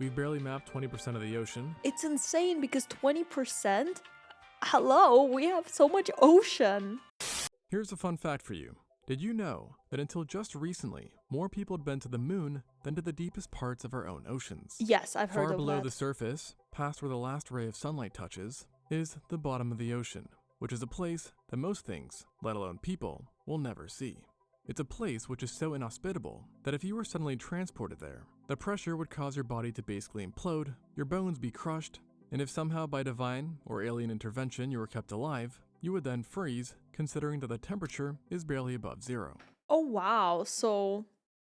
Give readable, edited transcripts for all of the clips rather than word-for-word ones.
We've barely mapped 20% of the ocean. It's insane because 20%? Hello, we have so much ocean. Here's a fun fact for you. Did you know that until just recently, more people had been to the moon than to the deepest parts of our own oceans? Yes, I've heard Far of below that. the surface, past where the last ray of sunlight touches, is the bottom of the ocean, which is a place that most things, let alone people, will never see. It's a place which is so inhospitable that if you were suddenly transported there, the pressure would cause your body to basically implode, your bones be crushed, and if somehow by divine or alien intervention you were kept alive, you would then freeze, considering that the temperature is barely above zero. Oh wow, so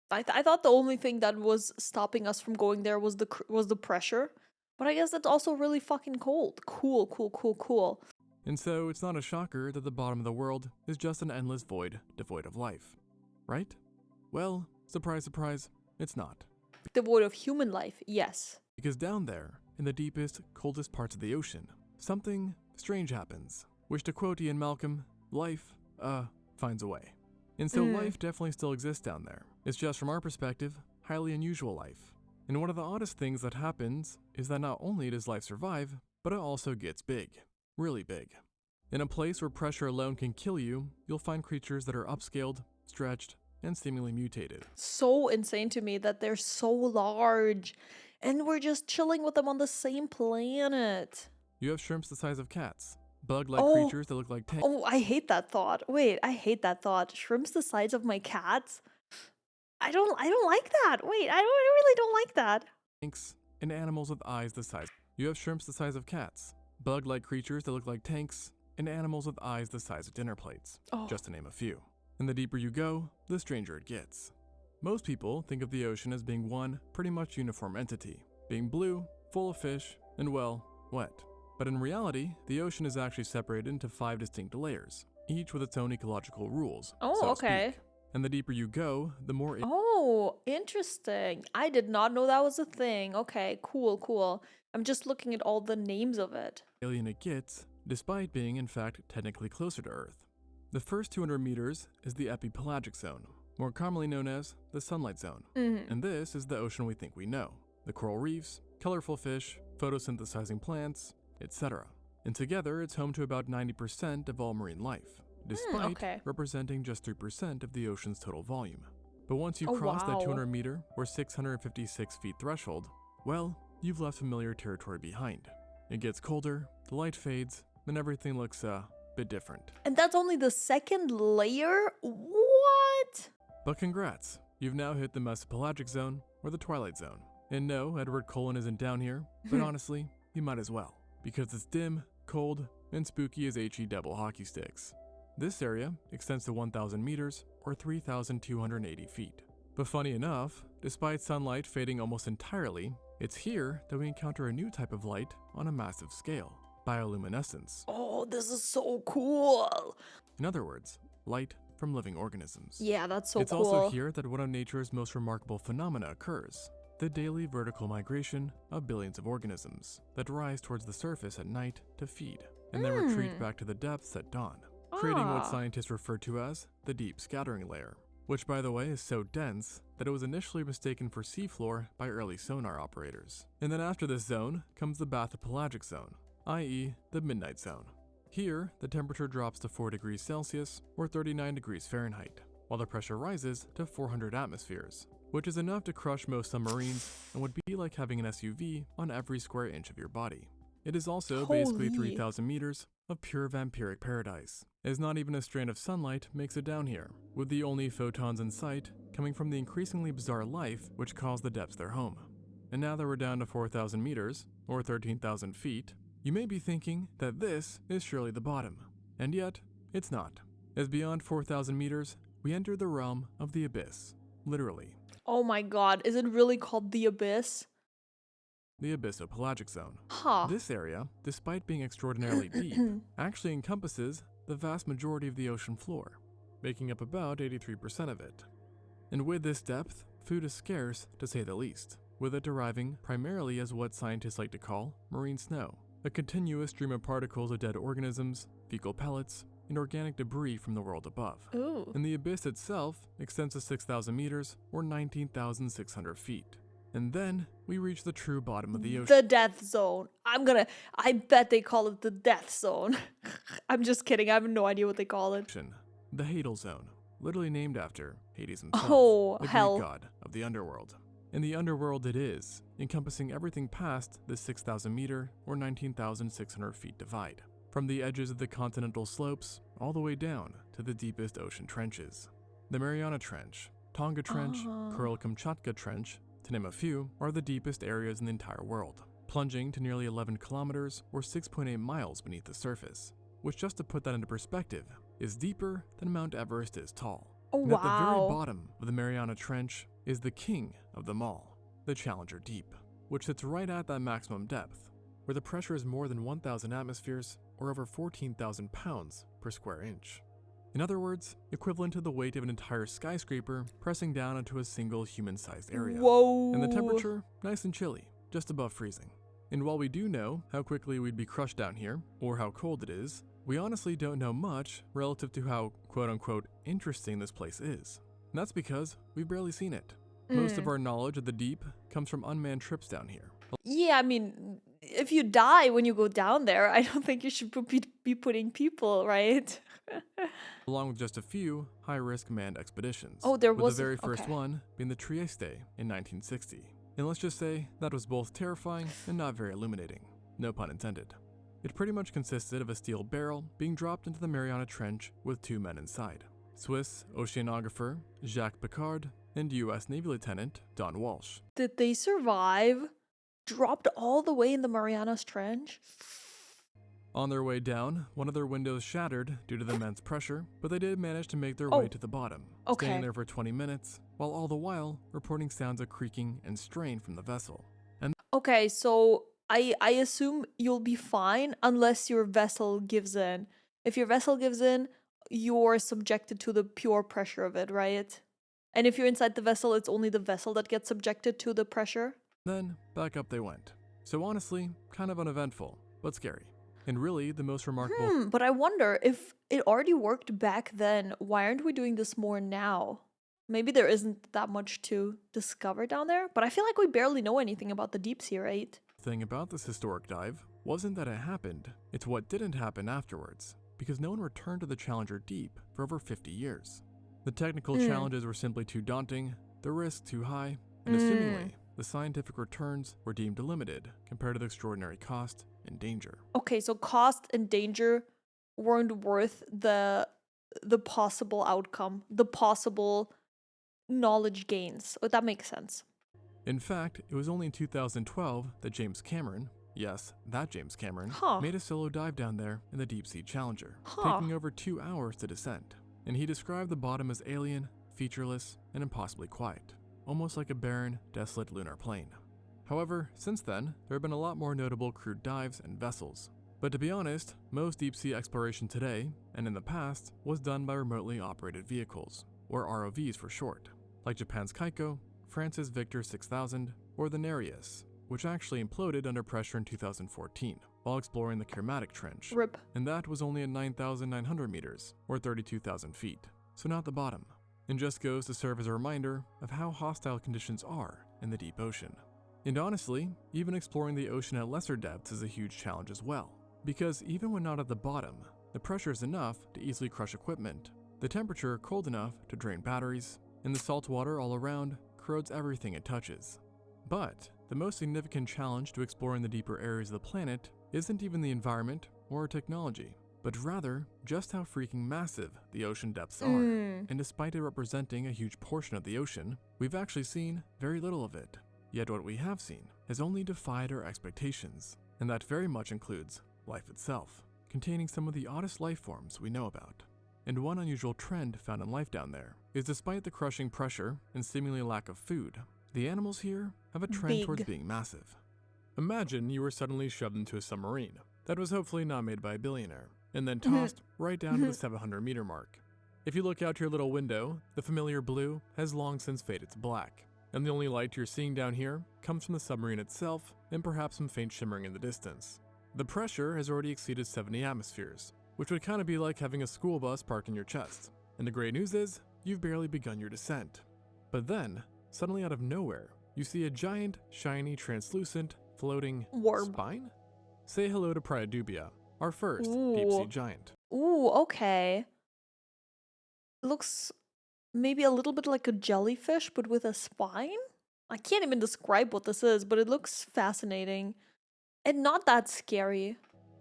I thought the only thing that was stopping us from going there was the pressure, but I guess that's also really fucking cold. Cool, cool, cool, cool. And so it's not a shocker that the bottom of the world is just an endless void devoid of life, right? Well, surprise, surprise, it's not. Devoid of human life, yes. Because down there, in the deepest, coldest parts of the ocean, something strange happens, which to quote Ian Malcolm, life, finds a way. And so life definitely still exists down there. It's just from our perspective, highly unusual life. And one of the oddest things that happens is that not only does life survive, but it also gets big. Really big. In a place where pressure alone can kill you, you'll find creatures that are upscaled, stretched, and seemingly mutated. So insane to me that they're so large, and we're just chilling with them on the same planet. You have shrimps the size of cats, bug-like Oh. creatures that look like tanks. Oh, I hate that thought. Wait, I hate that thought. Shrimps the size of my cats? I don't like that. Wait, I really don't like that. And animals with eyes the size. You have shrimps the size of cats, bug-like creatures that look like tanks, and animals with eyes the size of dinner plates, just to name a few. And the deeper you go, the stranger it gets. Most people think of the ocean as being one pretty much uniform entity, being blue, full of fish, and well, wet. But in reality, the ocean is actually separated into 5 distinct layers, each with its own ecological rules, Oh, so to okay. speak. And the deeper you go, the more Oh, interesting. I did not know that was a thing. Okay, cool, cool. I'm just looking at all the names of it. alien it gets, despite being in fact technically closer to Earth. The first 200 meters is the epipelagic zone, more commonly known as the sunlight zone. And this is the ocean we think we know. The coral reefs, colorful fish, photosynthesizing plants, etc. And together it's home to about 90% of all marine life, despite representing just 3% of the ocean's total volume. But once you cross that 200 meter or 656 feet threshold, well, you've left familiar territory behind. It gets colder, the light fades, and everything looks a bit different. And that's only the second layer? What? But congrats, you've now hit the mesopelagic zone or the twilight zone. And no, Edward Cullen isn't down here, but honestly, you might as well, because it's dim, cold, and spooky as HE double hockey sticks. This area extends to 1,000 meters or 3,280 feet. But funny enough, despite sunlight fading almost entirely, it's here that we encounter a new type of light on a massive scale, bioluminescence. Oh, this is so cool. In other words, light from living organisms. Yeah, that's so It's cool. also here that one of nature's most remarkable phenomena occurs, the daily vertical migration of billions of organisms that rise towards the surface at night to feed, and then retreat back to the depths at dawn, creating what scientists refer to as the deep scattering layer, which by the way is so dense that it was initially mistaken for seafloor by early sonar operators. And then after this zone comes the bathypelagic zone, i.e. the midnight zone. Here, the temperature drops to 4 degrees Celsius or 39 degrees Fahrenheit, while the pressure rises to 400 atmospheres, which is enough to crush most submarines and would be like having an SUV on every square inch of your body. It is also basically 3,000 meters of pure vampiric paradise, as not even a strand of sunlight makes it down here, with the only photons in sight coming from the increasingly bizarre life which calls the depths their home. And now that we're down to 4,000 meters, or 13,000 feet, you may be thinking that this is surely the bottom, and yet, it's not. As beyond 4,000 meters, we enter the realm of the abyss, literally. Oh my god, is it really called the Abyss? The abyssopelagic zone. Huh. This area, despite being extraordinarily deep, actually encompasses the vast majority of the ocean floor, making up about 83% of it. And with this depth, food is scarce to say the least, with it deriving primarily as what scientists like to call marine snow, a continuous stream of particles of dead organisms, fecal pellets, and organic debris from the world above. Ooh. And the abyss itself extends to 6,000 meters or 19,600 feet. And then we reach the true bottom of the ocean. The death zone. I bet they call it the death zone. I'm just kidding. I have no idea what they call it. The Hadal Zone, literally named after Hades himself, Oh, the hell. Greek god of the underworld. And the underworld it is, encompassing everything past the 6,000 meter or 19,600 feet divide, from the edges of the continental slopes all the way down to the deepest ocean trenches. The Mariana Trench, Tonga Trench, Kuril-Kamchatka Trench, to name a few, are the deepest areas in the entire world, plunging to nearly 11 kilometers or 6.8 miles beneath the surface, which, just to put that into perspective, is deeper than Mount Everest is tall. Oh, And at the very wow. bottom of the Mariana Trench is the king of them all, the Challenger Deep, which sits right at that maximum depth, where the pressure is more than 1,000 atmospheres or over 14,000 pounds per square inch. In other words, equivalent to the weight of an entire skyscraper pressing down into a single human-sized area. Whoa. And the temperature, nice and chilly, just above freezing. And while we do know how quickly we'd be crushed down here, or how cold it is, we honestly don't know much relative to how quote-unquote interesting this place is. And that's because we've barely seen it. Most of our knowledge of the deep comes from unmanned trips down here. Yeah, I mean, if you die when you go down there, I don't think you should be putting people, right? Along with just a few high-risk manned expeditions. Oh, there with was the very first okay. one being the Trieste in 1960. And let's just say that was both terrifying and not very illuminating. No pun intended. It pretty much consisted of a steel barrel being dropped into the Mariana Trench with 2 men inside. Swiss oceanographer Jacques Piccard and US Navy Lieutenant Don Walsh. Did they survive? Dropped all the way in the Marianas Trench? On their way down, one of their windows shattered due to the immense pressure, but they did manage to make their Oh, way to the bottom, okay. staying there for 20 minutes, while all the while reporting sounds of creaking and strain from the vessel. And Okay, so I assume you'll be fine unless your vessel gives in. If your vessel gives in, you're subjected to the pure pressure of it, right? And if you're inside the vessel, it's only the vessel that gets subjected to the pressure? then back up they went. So honestly, kind of uneventful, but scary. And really, the most remarkable But I wonder if it already worked back then, why aren't we doing this more now? Maybe there isn't that much to discover down there, but I feel like we barely know anything about the deep sea, right? thing about this historic dive wasn't that it happened, it's what didn't happen afterwards, because no one returned to the Challenger Deep for over 50 years. The technical challenges were simply too daunting, the risk too high, and assumingly, the scientific returns were deemed limited compared to the extraordinary cost and danger. Okay, so cost and danger weren't worth the possible outcome, the possible knowledge gains. Oh, that makes sense. In fact, it was only in 2012 that James Cameron, yes, that James Cameron, Huh. made a solo dive down there in the Deep Sea Challenger, Huh. taking over 2 hours to descend. And he described the bottom as alien, featureless, and impossibly quiet, almost like a barren, desolate lunar plain. However, since then, there have been a lot more notable crewed dives and vessels. But to be honest, most deep sea exploration today, and in the past, was done by remotely operated vehicles, or ROVs for short, like Japan's Kaiko, France's Victor 6000, or the Nereus, which actually imploded under pressure in 2014 while exploring the Kermatic Trench. RIP. And that was only at 9,900 meters, or 32,000 feet, so not the bottom. And just goes to serve as a reminder of how hostile conditions are in the deep ocean. And honestly, even exploring the ocean at lesser depths is a huge challenge as well, because even when not at the bottom, the pressure is enough to easily crush equipment, the temperature cold enough to drain batteries, and the salt water all around corrodes everything it touches. But the most significant challenge to exploring the deeper areas of the planet isn't even the environment or our technology, but rather just how freaking massive the ocean depths are. And despite it representing a huge portion of the ocean, we've actually seen very little of it. Yet what we have seen has only defied our expectations, and that very much includes life itself, containing some of the oddest life forms we know about. And one unusual trend found in life down there is, despite the crushing pressure and seemingly lack of food, the animals here have a trend towards being massive. Imagine you were suddenly shoved into a submarine that was hopefully not made by a billionaire, and then tossed right down to the 700-meter mark. If you look out your little window, the familiar blue has long since faded to black, and the only light you're seeing down here comes from the submarine itself and perhaps some faint shimmering in the distance. The pressure has already exceeded 70 atmospheres, which would kind of be like having a school bus parked in your chest. And the great news is, you've barely begun your descent. But then, suddenly out of nowhere, you see a giant, shiny, translucent, floating Orb. spine? Say hello to Priadubia, our first deep sea giant. Ooh, okay. It looks maybe a little bit like a jellyfish, but with a spine? I can't even describe what this is, but it looks fascinating. And not that scary.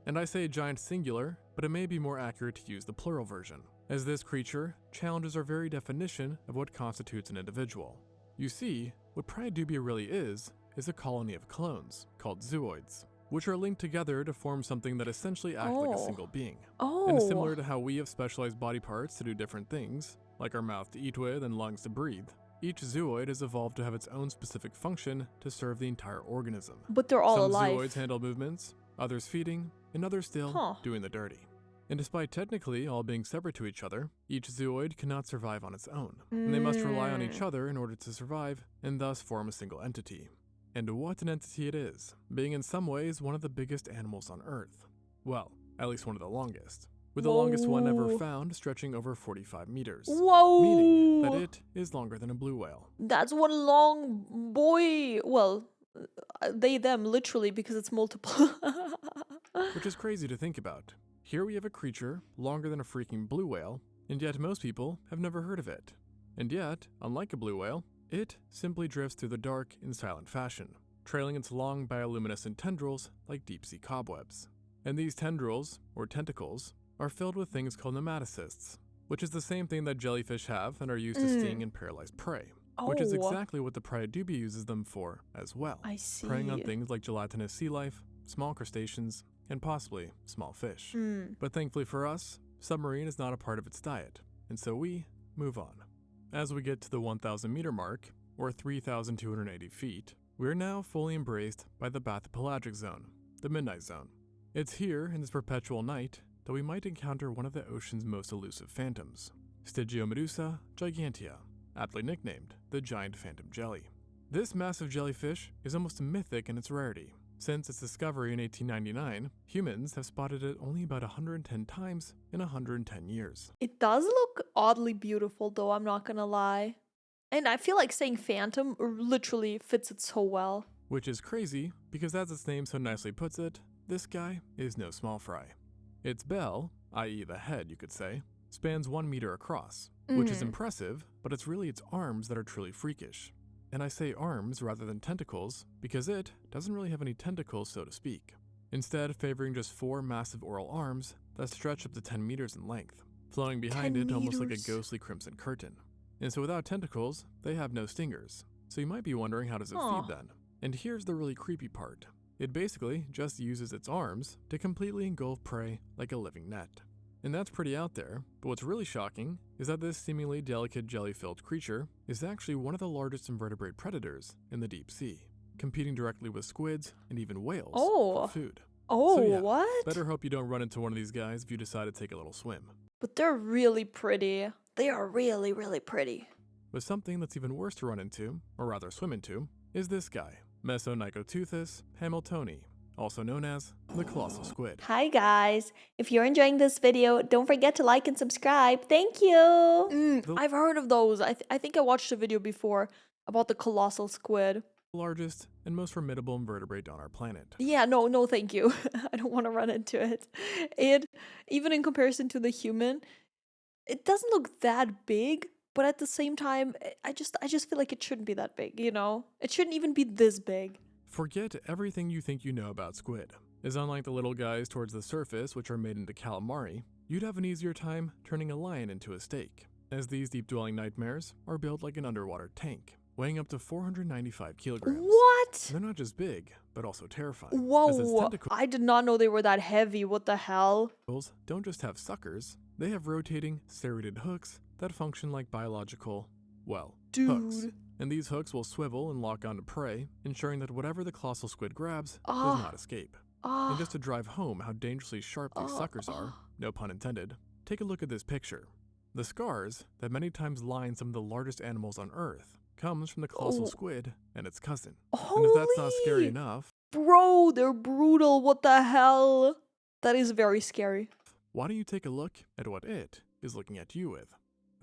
And I say giant singular, but it may be more accurate to use the plural version, as this creature challenges our very definition of what constitutes an individual. You see, what Priadubia really is a colony of clones, called zooids, which are linked together to form something that essentially acts like a single being. And similar to how we have specialized body parts to do different things, like our mouth to eat with and lungs to breathe, each zooid has evolved to have its own specific function to serve the entire organism. But they're all Some alive. zooids handle movements, others feeding, and others still doing the dirty. And despite technically all being separate to each other, each zooid cannot survive on its own, and they must rely on each other in order to survive and thus form a single entity. And what an entity it is, being in some ways one of the biggest animals on Earth. Well, at least one of the longest, with the longest one ever found stretching over 45 meters. Whoa! Meaning that it is longer than a blue whale. That's one long boy. Well, they, them, literally, because it's multiple. Which is crazy to think about. Here we have a creature longer than a freaking blue whale, and yet most people have never heard of it. And yet, unlike a blue whale, it simply drifts through the dark in silent fashion, trailing its long bioluminescent tendrils like deep-sea cobwebs. And these tendrils, or tentacles, are filled with things called nematocysts, which is the same thing that jellyfish have and are used to sting and paralyze prey, which is exactly what the Priadubia uses them for as well, I see. preying on things like gelatinous sea life, small crustaceans, and possibly small fish. But thankfully for us, submarine is not a part of its diet, and so we move on. As we get to the 1,000 meter mark, or 3,280 feet, we are now fully embraced by the bathypelagic zone, the midnight zone. It's here, in this perpetual night, that we might encounter one of the ocean's most elusive phantoms, Stygiomedusa gigantea, aptly nicknamed the giant phantom jelly. This massive jellyfish is almost mythic in its rarity. Since its discovery in 1899, humans have spotted it only about 110 times in 110 years. It does look oddly beautiful, though, I'm not gonna lie. And I feel like saying phantom literally fits it so well. Which is crazy, because as its name so nicely puts it, this guy is no small fry. Its bell, i.e. the head you could say, spans 1 meter across, which is impressive, but it's really its arms that are truly freakish. And I say arms rather than tentacles because it doesn't really have any tentacles, so to speak, instead favoring just 4 massive oral arms that stretch up to 10 meters in length, flowing behind it almost like a ghostly crimson curtain. And so without tentacles, they have no stingers. So you might be wondering, how does it feed then? And here's the really creepy part. It basically just uses its arms to completely engulf prey like a living net. And that's pretty out there, but what's really shocking is that this seemingly delicate jelly-filled creature is actually one of the largest invertebrate predators in the deep sea, competing directly with squids and even whales for food. So yeah, What? better hope you don't run into one of these guys if you decide to take a little swim. But they're really pretty. They are really, really pretty. But something that's even worse to run into, or rather swim into, is this guy, Mesonychoteuthis hamiltoni, also known as the colossal squid. Hi guys, if you're enjoying this video, don't forget to like and subscribe. Thank you. I've heard of those. I think I watched a video before about the colossal squid. The largest and most formidable invertebrate on our planet. Yeah, no, thank you. I don't want to run into it. Even in comparison to the human, it doesn't look that big, but at the same time, I just feel like it shouldn't be that big, you know? It shouldn't even be this big. Forget everything you think you know about squid, as unlike the little guys towards the surface which are made into calamari, you'd have an easier time turning a lion into a steak, as these deep-dwelling nightmares are built like an underwater tank, weighing up to 495 kilograms. What? They're not just big, but also terrifying. Whoa, I did not know they were that heavy. What the hell? Don't just have suckers, they have rotating, serrated hooks that function like biological, hooks. And these hooks will swivel and lock onto prey, ensuring that whatever the colossal squid grabs does not escape. And just to drive home how dangerously sharp these suckers are, no pun intended, take a look at this picture. The scars that many times line some of the largest animals on Earth comes from the colossal squid and its cousin. And if that's not scary enough, bro, they're brutal. What the hell? That is very scary. Why don't you take a look at what it is looking at you with?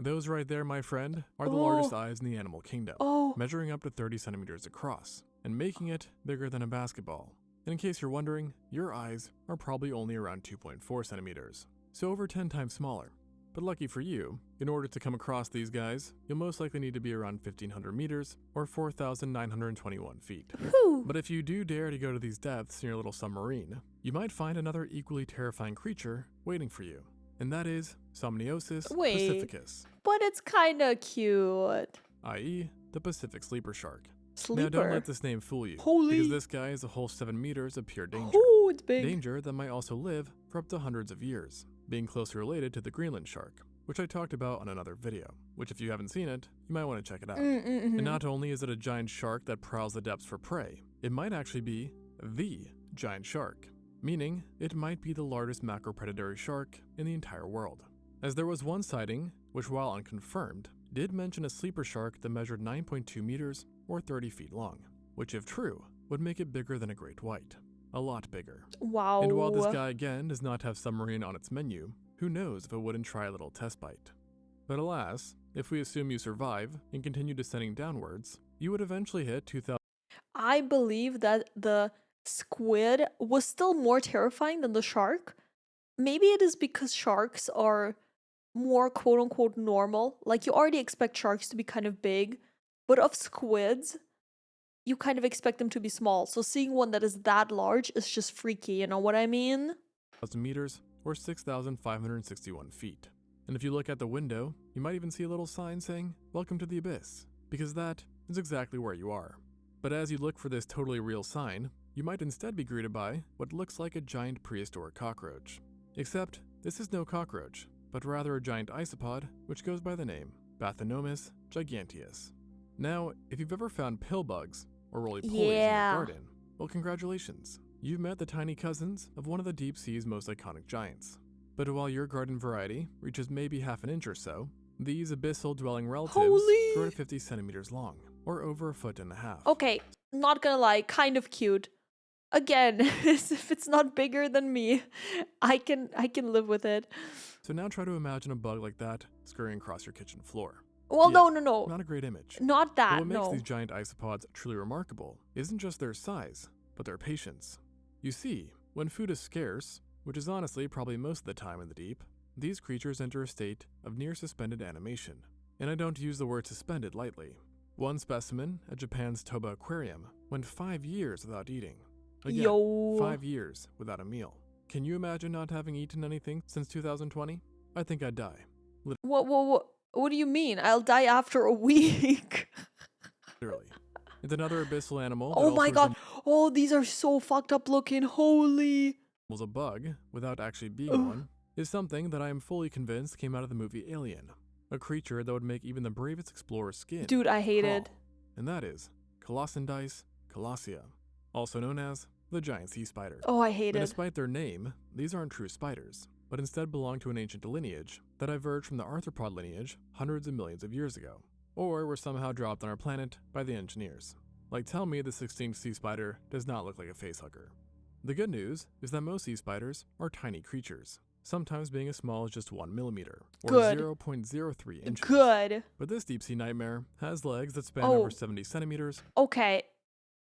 Those right there, my friend, are the Oh. largest eyes in the animal kingdom, Oh. measuring up to 30 centimeters across, and making it bigger than a basketball. And in case you're wondering, your eyes are probably only around 2.4 centimeters, so over 10 times smaller. But lucky for you, in order to come across these guys, you'll most likely need to be around 1,500 meters, or 4,921 feet. Whew. But if you do dare to go to these depths in your little submarine, you might find another equally terrifying creature waiting for you, and that is Somniosis Wait. pacificus, But it's kinda cute. i.e. the Pacific sleeper shark. Sleeper. Now don't let this name fool you, Holy. because this guy is a whole 7 meters of pure danger. Oh, it's big. Danger that might also live for up to hundreds of years, being closely related to the Greenland shark, which I talked about on another video, which if you haven't seen it, you might want to check it out. And not only is it a giant shark that prowls the depths for prey, it might actually be the giant shark, meaning it might be the largest macropredatory shark in the entire world. As there was one sighting, which while unconfirmed, did mention a sleeper shark that measured 9.2 meters or 30 feet long, which if true, would make it bigger than a great white. A lot bigger. Wow. And while this guy again does not have submarine on its menu, who knows if it wouldn't try a little test bite. But alas, if we assume you survive and continue descending downwards, you would eventually hit 2,000. I believe that the squid was still more terrifying than the shark. Maybe it is because sharks are more quote unquote normal. Like you already expect sharks to be kind of big, but of squids, you kind of expect them to be small. So seeing one that is that large is just freaky, you know what I mean? meters or 6,561 feet. And if you look at the window, you might even see a little sign saying, "Welcome to the Abyss," because that is exactly where you are. But as you look for this totally real sign, you might instead be greeted by what looks like a giant prehistoric cockroach. Except, this is no cockroach, but rather a giant isopod which goes by the name Bathynomus giganteus. Now, if you've ever found pill bugs or roly-polies in Yeah. your garden, well congratulations. You've met the tiny cousins of one of the deep sea's most iconic giants. But while your garden variety reaches maybe half an inch or so, these abyssal-dwelling relatives Holy. grow to 50 centimeters long, or over 1.5 feet. Okay, not gonna lie, kind of cute. Again, if it's not bigger than me, I can live with it. So now try to imagine a bug like that scurrying across your kitchen floor. Well, Yeah, no. Not a great image. Not But that, what makes no. these giant isopods truly remarkable isn't just their size, but their patience. You see, when food is scarce, which is honestly probably most of the time in the deep, these creatures enter a state of near suspended animation. And I don't use the word suspended lightly. One specimen at Japan's Toba Aquarium went 5 years without eating. Again, Yo. 5 years without a meal. Can you imagine not having eaten anything since 2020? I think I'd die. What do you mean? I'll die after a week. Literally. It's another abyssal animal that Oh my also god. Oh, these are so fucked up looking. Holy. resembles a bug, without actually being Ugh. one, is something that I am fully convinced came out of the movie Alien. A creature that would make even the bravest explorer's skin Dude, I hate crawl. it. And that is Colossendice colossia, also known as the giant sea spider. Oh, I hate And it. despite their name, these aren't true spiders, but instead belong to an ancient lineage that diverged from the arthropod lineage hundreds of millions of years ago, or were somehow dropped on our planet by the engineers. Like, tell me this extinct sea spider does not look like a facehugger. The good news is that most sea spiders are tiny creatures, sometimes being as small as just 1 millimeter, or Good. 0.03 inches. Good. But this deep sea nightmare has legs that span Oh. over 70 centimeters. Okay.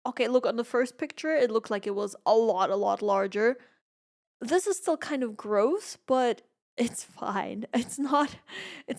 Okay, look, on the first picture, it looked like it was a lot larger. This is still kind of gross, but it's fine. It's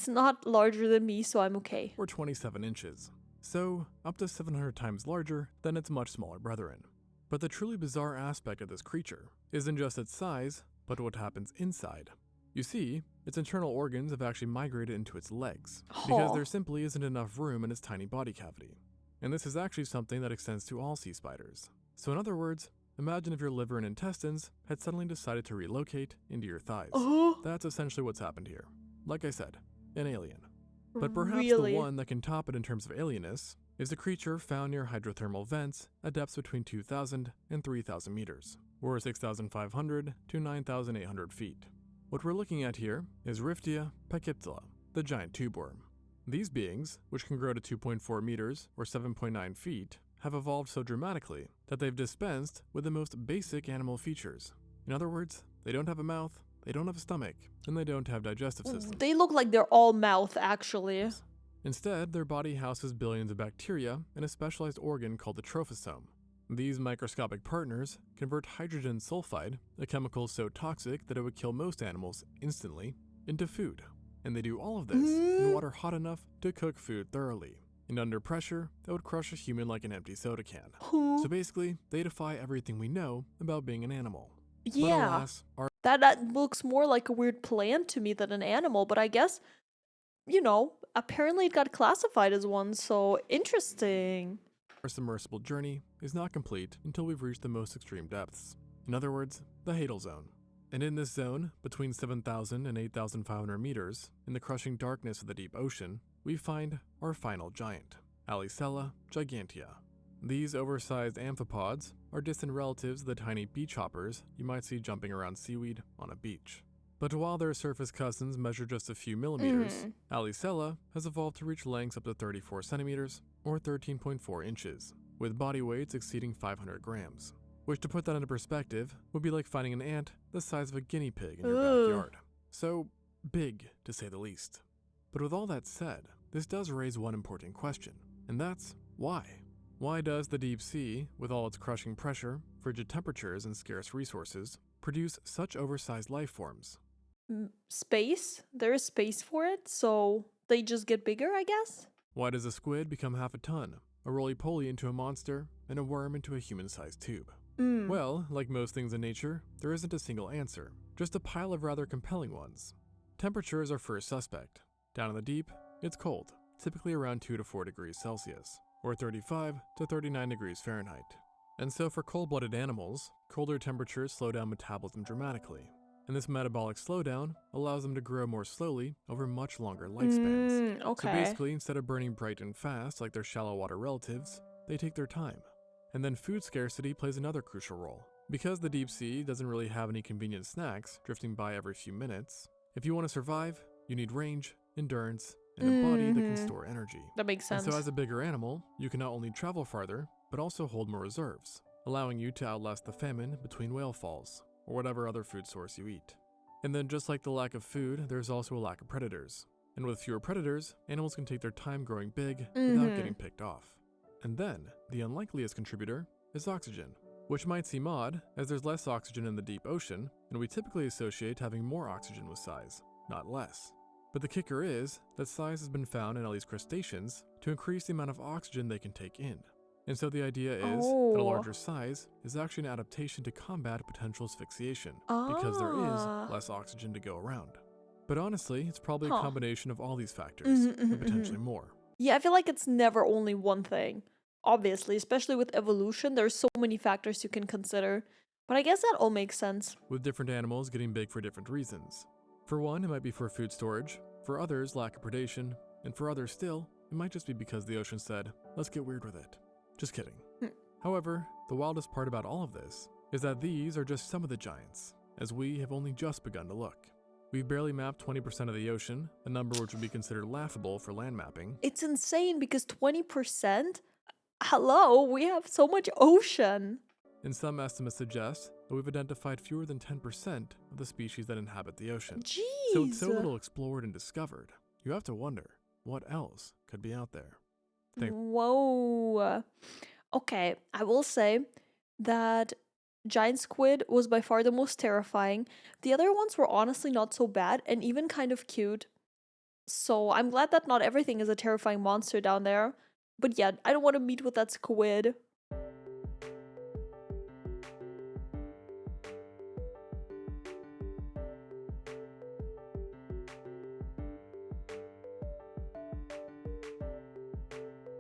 not larger than me, so I'm okay. Or 27 inches, so up to 700 times larger than its much smaller brethren. But the truly bizarre aspect of this creature isn't just its size, but what happens inside. You see, its internal organs have actually migrated into its legs, because Huh. there simply isn't enough room in its tiny body cavity. And this is actually something that extends to all sea spiders. So in other words, imagine if your liver and intestines had suddenly decided to relocate into your thighs. Oh, That's essentially what's happened here. Like I said, an alien. But perhaps really? the one that can top it in terms of alienness is a creature found near hydrothermal vents at depths between 2,000 and 3,000 meters, or 6,500 to 9,800 feet. What we're looking at here is Riftia pachyptila, the giant tube worm. These beings, which can grow to 2.4 meters or 7.9 feet, have evolved so dramatically that they've dispensed with the most basic animal features. In other words, they don't have a mouth, They don't have a stomach, and they don't have digestive systems. They look like they're all mouth, actually. Instead, their body houses billions of bacteria and a specialized organ called the trophosome. These microscopic partners convert hydrogen sulfide, a chemical so toxic that it would kill most animals instantly, into food. And they do all of this in water hot enough to cook food thoroughly, and under pressure that would crush a human like an empty soda can. So basically, they defy everything we know about being an animal. Yeah. But alas, That looks more like a weird plant to me than an animal, but I guess, you know, apparently it got classified as one, so interesting. our submersible journey is not complete until we've reached the most extreme depths. In other words, the Hadal Zone. And in this zone, between 7,000 and 8,500 meters, in the crushing darkness of the deep ocean, we find our final giant, Alicella gigantea. These oversized amphipods are distant relatives of the tiny beach hoppers you might see jumping around seaweed on a beach. But while their surface cousins measure just a few millimeters, Alicella has evolved to reach lengths up to 34 centimeters or 13.4 inches, with body weights exceeding 500 grams. Which, to put that into perspective, would be like finding an ant the size of a guinea pig in your backyard. So big, to say the least. But with all that said, this does raise one important question, and that's why? Why does the deep sea, with all its crushing pressure, frigid temperatures, and scarce resources, produce such oversized life forms? Space? There is space for it, so they just get bigger, I guess? Why does a squid become half a ton, a roly-poly into a monster, and a worm into a human-sized tube? Well, like most things in nature, there isn't a single answer, just a pile of rather compelling ones. Temperature is our first suspect. Down in the deep, it's cold, typically around 2 to 4 degrees Celsius, or 35 to 39 degrees Fahrenheit. And so for cold-blooded animals, colder temperatures slow down metabolism dramatically, and this metabolic slowdown allows them to grow more slowly over much longer lifespans. Okay. So basically, instead of burning bright and fast like their shallow water relatives, they take their time. And then food scarcity plays another crucial role. Because the deep sea doesn't really have any convenient snacks drifting by every few minutes, if you want to survive, you need range, endurance, and a body that can store energy. That makes sense. And so as a bigger animal, you can not only travel farther, but also hold more reserves, allowing you to outlast the famine between whale falls, or whatever other food source you eat. And then just like the lack of food, there's also a lack of predators. And with fewer predators, animals can take their time growing big without getting picked off. And then, the unlikeliest contributor is oxygen, which might seem odd, as there's less oxygen in the deep ocean, and we typically associate having more oxygen with size, not less. But the kicker is that size has been found in at least crustaceans to increase the amount of oxygen they can take in. And so the idea is that a larger size is actually an adaptation to combat potential asphyxiation, because there is less oxygen to go around. But honestly, it's probably a combination of all these factors, and potentially more. Yeah, I feel like it's never only one thing. Obviously, especially with evolution, there's so many factors you can consider. But I guess that all makes sense. With different animals getting big for different reasons. For one, it might be for food storage, for others, lack of predation, and for others still, it might just be because the ocean said, let's get weird with it. Just kidding. However, the wildest part about all of this is that these are just some of the giants, as we have only just begun to look. We've barely mapped 20% of the ocean, a number which would be considered laughable for land mapping. It's insane because 20%? Hello, we have so much ocean. And some estimates suggest that we've identified fewer than 10% of the species that inhabit the ocean. Jeez. So it's so little explored and discovered. You have to wonder, what else could be out there? Whoa. Okay, I will say that giant squid was by far the most terrifying. The other ones were honestly not so bad and even kind of cute. So I'm glad that not everything is a terrifying monster down there. But yeah, I don't want to meet with that squid.